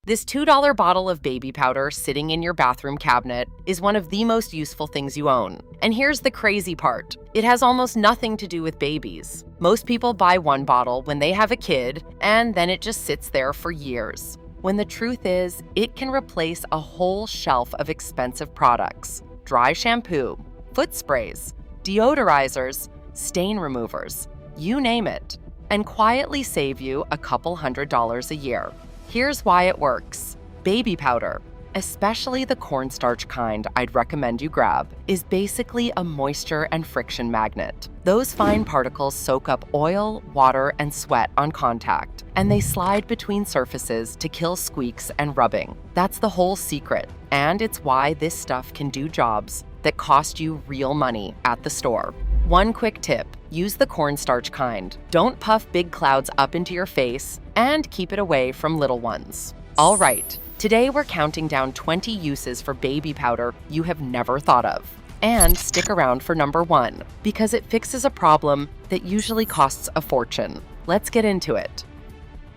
This $2 bottle of baby powder sitting in your bathroom cabinet is one of the most useful things you own. And here's the crazy part. It has almost nothing to do with babies. Most people buy one bottle when they have a kid, and then it just sits there for years. When the truth is, it can replace a whole shelf of expensive products. Dry shampoo, foot sprays, deodorizers, stain removers, you name it, and quietly save you a couple $100s a year. Here's why it works. Baby powder, especially the cornstarch kind I'd recommend you grab, is basically a moisture and friction magnet. Those fine particles soak up oil, water, and sweat on contact, and they slide between surfaces to kill squeaks and rubbing. That's the whole secret, and it's why this stuff can do jobs that cost you real money at the store. One quick tip, use the cornstarch kind. Don't puff big clouds up into your face, and keep it away from little ones. All right, today we're counting down 20 uses for baby powder you have never thought of. And stick around for number 1, because it fixes a problem that usually costs a fortune. Let's get into it.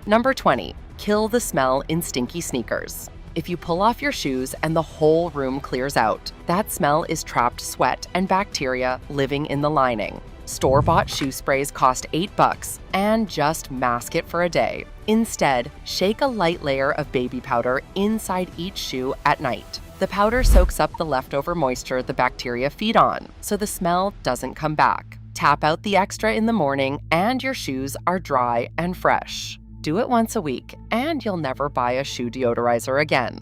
Number 20, kill the smell in stinky sneakers. If you pull off your shoes and the whole room clears out, that smell is trapped sweat and bacteria living in the lining. Store-bought shoe sprays cost $8 and just mask it for a day. Instead, shake a light layer of baby powder inside each shoe at night. The powder soaks up the leftover moisture the bacteria feed on, so the smell doesn't come back. Tap out the extra in the morning and your shoes are dry and fresh. Do it once a week, and you'll never buy a shoe deodorizer again.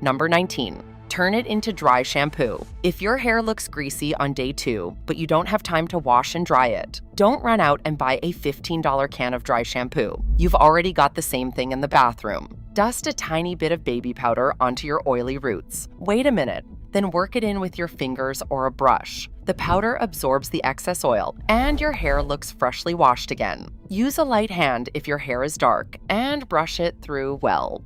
Number 19, turn it into dry shampoo. If your hair looks greasy on day 2, but you don't have time to wash and dry it, don't run out and buy a $15 can of dry shampoo. You've already got the same thing in the bathroom. Dust a tiny bit of baby powder onto your oily roots. Wait a minute, then work it in with your fingers or a brush. The powder absorbs the excess oil, and your hair looks freshly washed again. Use a light hand if your hair is dark, and brush it through well.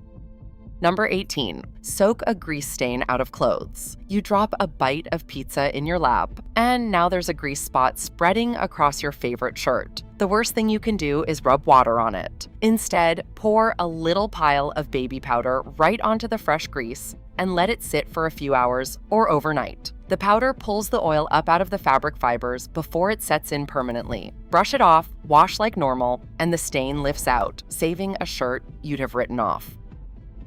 Number 18, soak a grease stain out of clothes. You drop a bite of pizza in your lap, and now there's a grease spot spreading across your favorite shirt. The worst thing you can do is rub water on it. Instead, pour a little pile of baby powder right onto the fresh grease and let it sit for a few hours or overnight. The powder pulls the oil up out of the fabric fibers before it sets in permanently. Brush it off, wash like normal, and the stain lifts out, saving a shirt you'd have written off.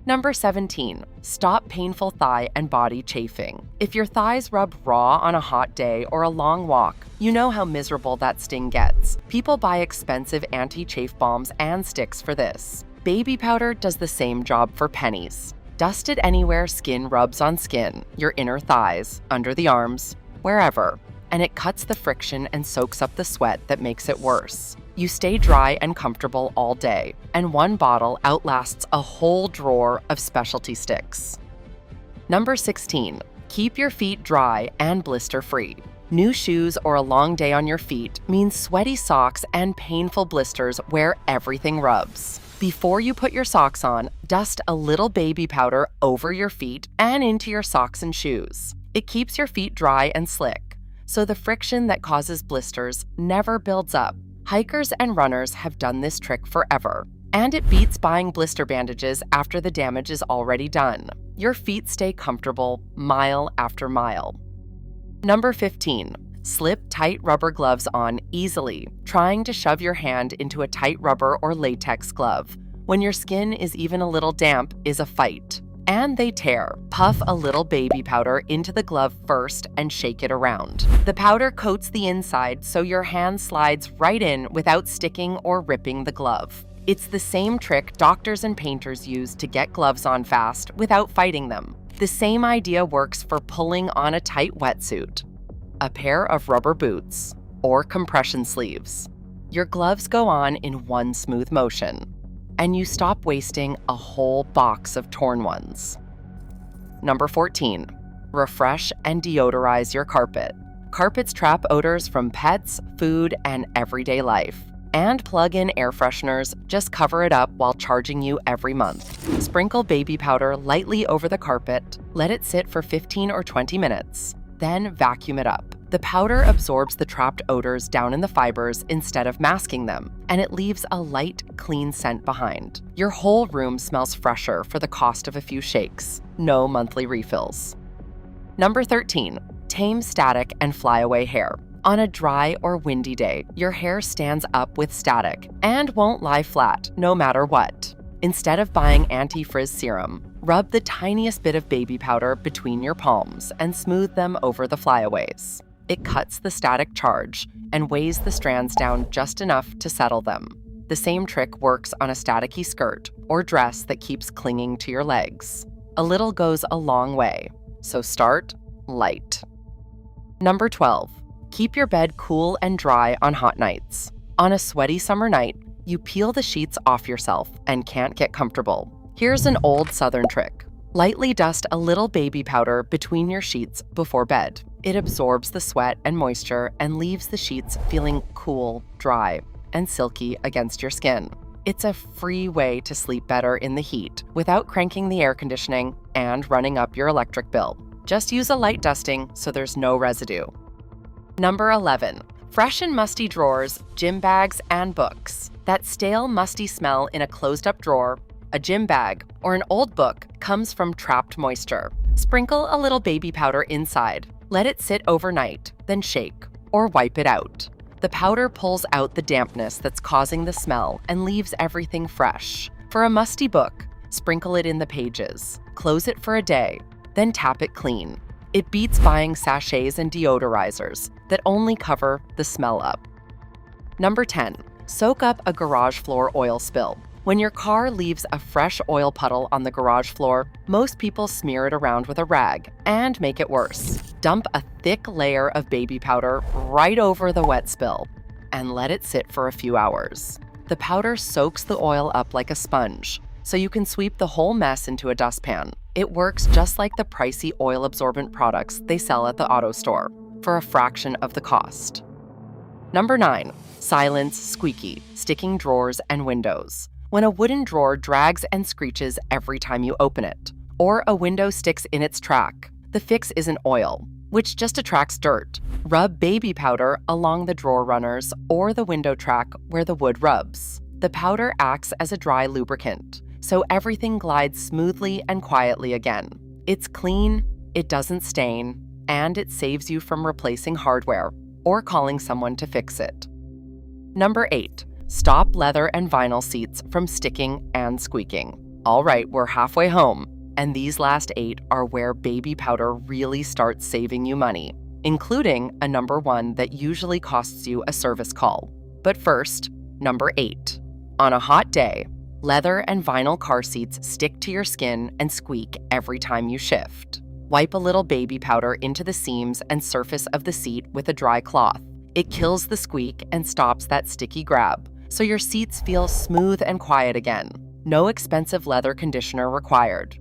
Number 17, stop painful thigh and body chafing. If your thighs rub raw on a hot day or a long walk, you know how miserable that sting gets. People buy expensive anti-chafe balms and sticks for this. Baby powder does the same job for pennies. Dust it anywhere skin rubs on skin, your inner thighs, under the arms, wherever, and it cuts the friction and soaks up the sweat that makes it worse. You stay dry and comfortable all day, and one bottle outlasts a whole drawer of specialty sticks. Number 16, keep your feet dry and blister-free. New shoes or a long day on your feet means sweaty socks and painful blisters where everything rubs. Before you put your socks on, dust a little baby powder over your feet and into your socks and shoes. It keeps your feet dry and slick, so the friction that causes blisters never builds up. Hikers and runners have done this trick forever, and it beats buying blister bandages after the damage is already done. Your feet stay comfortable mile after mile. Number 15, slip tight rubber gloves on easily, trying to shove your hand into a tight rubber or latex glove when your skin is even a little damp is a fight. And they tear. Puff a little baby powder into the glove first and shake it around. The powder coats the inside so your hand slides right in without sticking or ripping the glove. It's the same trick doctors and painters use to get gloves on fast without fighting them. The same idea works for pulling on a tight wetsuit, a pair of rubber boots, or compression sleeves. Your gloves go on in one smooth motion, and you stop wasting a whole box of torn ones. Number 14, refresh and deodorize your carpet. Carpets trap odors from pets, food, and everyday life. And plug-in air fresheners just cover it up while charging you every month. Sprinkle baby powder lightly over the carpet, let it sit for 15 or 20 minutes, then vacuum it up. The powder absorbs the trapped odors down in the fibers instead of masking them, and it leaves a light, clean scent behind. Your whole room smells fresher for the cost of a few shakes. No monthly refills. Number 13. Tame static and flyaway hair. On a dry or windy day, your hair stands up with static and won't lie flat no matter what. Instead of buying anti-frizz serum, rub the tiniest bit of baby powder between your palms and smooth them over the flyaways. It cuts the static charge and weighs the strands down just enough to settle them. The same trick works on a staticky skirt or dress that keeps clinging to your legs. A little goes a long way, so start light. Number 12. Keep your bed cool and dry on hot nights. On a sweaty summer night, you peel the sheets off yourself and can't get comfortable. Here's an old Southern trick. Lightly dust a little baby powder between your sheets before bed. It absorbs the sweat and moisture and leaves the sheets feeling cool, dry, and silky against your skin. It's a free way to sleep better in the heat without cranking the air conditioning and running up your electric bill. Just use a light dusting so there's no residue. Number 11. Fresh and musty drawers, gym bags, and books. That stale, musty smell in a closed-up drawer, a gym bag, or an old book comes from trapped moisture. Sprinkle a little baby powder inside. Let it sit overnight, then shake, or wipe it out. The powder pulls out the dampness that's causing the smell and leaves everything fresh. For a musty book, sprinkle it in the pages. Close it for a day, then tap it clean. It beats buying sachets and deodorizers that only cover the smell up. Number 10. Soak up a garage floor oil spill. When your car leaves a fresh oil puddle on the garage floor, most people smear it around with a rag and make it worse. Dump a thick layer of baby powder right over the wet spill and let it sit for a few hours. The powder soaks the oil up like a sponge, so you can sweep the whole mess into a dustpan. It works just like the pricey oil-absorbent products they sell at the auto store, for a fraction of the cost. Number 9. Silence squeaky, sticking drawers and windows. When a wooden drawer drags and screeches every time you open it, or a window sticks in its track, the fix isn't oil, which just attracts dirt. Rub baby powder along the drawer runners or the window track where the wood rubs. The powder acts as a dry lubricant, so everything glides smoothly and quietly again. It's clean, it doesn't stain, and it saves you from replacing hardware or calling someone to fix it. Number 8. Stop leather and vinyl seats from sticking and squeaking. All right, we're halfway home, and these last 8 are where baby powder really starts saving you money, including a number 1 that usually costs you a service call. But first, number 8. On a hot day, leather and vinyl car seats stick to your skin and squeak every time you shift. Wipe a little baby powder into the seams and surface of the seat with a dry cloth. It kills the squeak and stops that sticky grab, so your seats feel smooth and quiet again. No expensive leather conditioner required.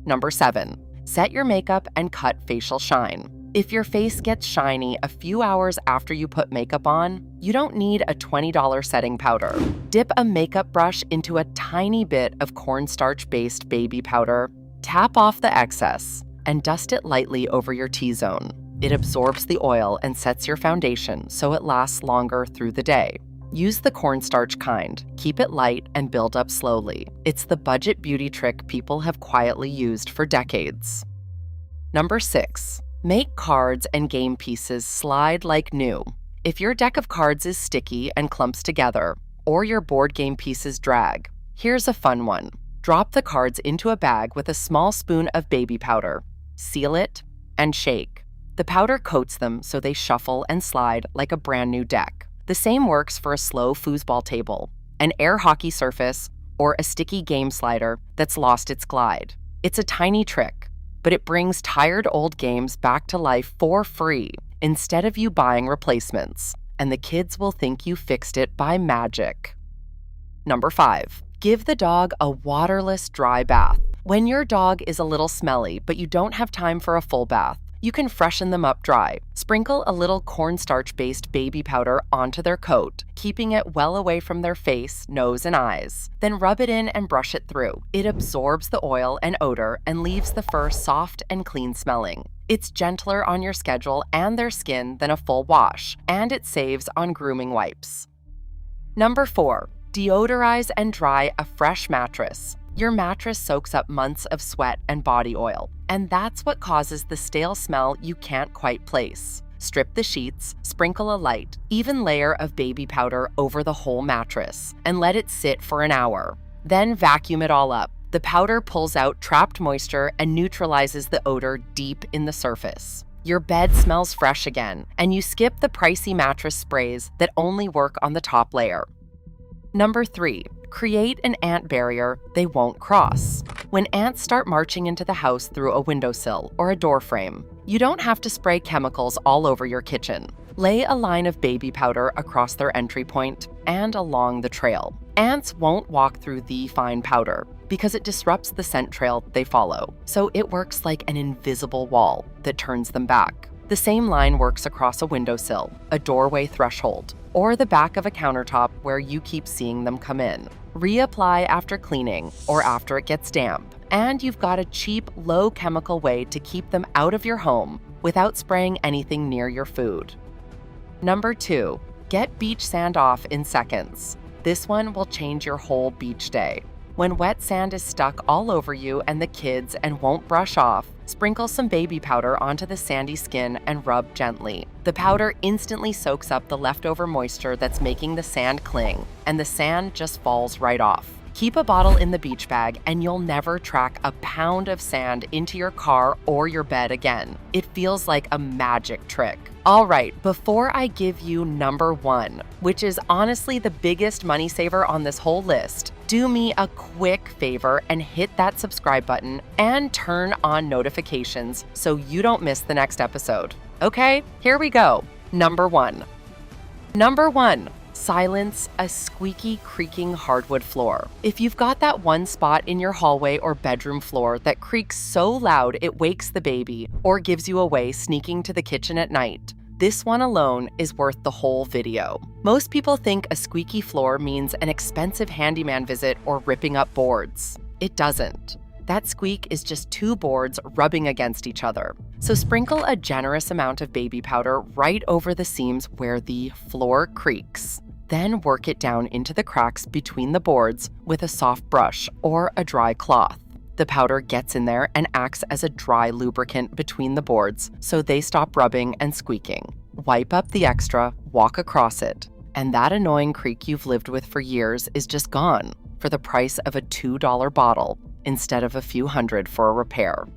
Number 7. Set your makeup and cut facial shine. If your face gets shiny a few hours after you put makeup on, you don't need a $20 setting powder. Dip a makeup brush into a tiny bit of cornstarch-based baby powder, tap off the excess, and dust it lightly over your T-zone. It absorbs the oil and sets your foundation so it lasts longer through the day. Use the cornstarch kind, keep it light, and build up slowly. It's the budget beauty trick people have quietly used for decades. Number 6. Make cards and game pieces slide like new. If your deck of cards is sticky and clumps together, or your board game pieces drag, here's a fun one. Drop the cards into a bag with a small spoon of baby powder. Seal it and shake. The powder coats them so they shuffle and slide like a brand new deck. The same works for a slow foosball table, an air hockey surface, or a sticky game slider that's lost its glide. It's a tiny trick, but it brings tired old games back to life for free instead of you buying replacements, and the kids will think you fixed it by magic. Number 5. Give the dog a waterless dry bath. When your dog is a little smelly, but you don't have time for a full bath, you can freshen them up dry. Sprinkle a little cornstarch-based baby powder onto their coat, keeping it well away from their face, nose, and eyes. Then rub it in and brush it through. It absorbs the oil and odor and leaves the fur soft and clean smelling. It's gentler on your schedule and their skin than a full wash, and it saves on grooming wipes. Number 4. Deodorize and dry a fresh mattress. Your mattress soaks up months of sweat and body oil, and that's what causes the stale smell you can't quite place. Strip the sheets, sprinkle a light, even layer of baby powder over the whole mattress, and let it sit for an hour. Then vacuum it all up. The powder pulls out trapped moisture and neutralizes the odor deep in the surface. Your bed smells fresh again, and you skip the pricey mattress sprays that only work on the top layer. Number 3. Create an ant barrier they won't cross. When ants start marching into the house through a windowsill or a door frame, you don't have to spray chemicals all over your kitchen. Lay a line of baby powder across their entry point and along the trail. Ants won't walk through the fine powder because it disrupts the scent trail they follow, so it works like an invisible wall that turns them back. The same line works across a windowsill, a doorway threshold, or the back of a countertop where you keep seeing them come in. Reapply after cleaning or after it gets damp, and you've got a cheap, low-chemical way to keep them out of your home without spraying anything near your food. Number 2. Get beach sand off in seconds. This one will change your whole beach day. When wet sand is stuck all over you and the kids and won't brush off, sprinkle some baby powder onto the sandy skin and rub gently. The powder instantly soaks up the leftover moisture that's making the sand cling, and the sand just falls right off. Keep a bottle in the beach bag and you'll never track a pound of sand into your car or your bed again. It feels like a magic trick. All right, before I give you number 1, which is honestly the biggest money saver on this whole list, do me a quick favor and hit that subscribe button and turn on notifications so you don't miss the next episode. Okay, here we go. Number 1. Silence a squeaky, creaking hardwood floor. If you've got that one spot in your hallway or bedroom floor that creaks so loud it wakes the baby or gives you away sneaking to the kitchen at night, this one alone is worth the whole video. Most people think a squeaky floor means an expensive handyman visit or ripping up boards. It doesn't. That squeak is just 2 boards rubbing against each other. So sprinkle a generous amount of baby powder right over the seams where the floor creaks. Then work it down into the cracks between the boards with a soft brush or a dry cloth. The powder gets in there and acts as a dry lubricant between the boards so they stop rubbing and squeaking. Wipe up the extra, walk across it, and that annoying creak you've lived with for years is just gone for the price of a $2 bottle instead of a few hundred for a repair.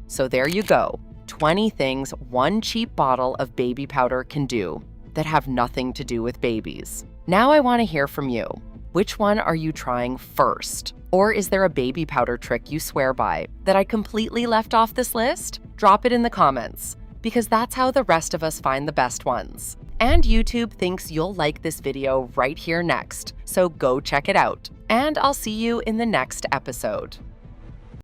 So there you go, 20 things one cheap bottle of baby powder can do that have nothing to do with babies. Now I want to hear from you. Which one are you trying first? Or is there a baby powder trick you swear by that I completely left off this list? Drop it in the comments, because that's how the rest of us find the best ones. And YouTube thinks you'll like this video right here next, so go check it out. And I'll see you in the next episode.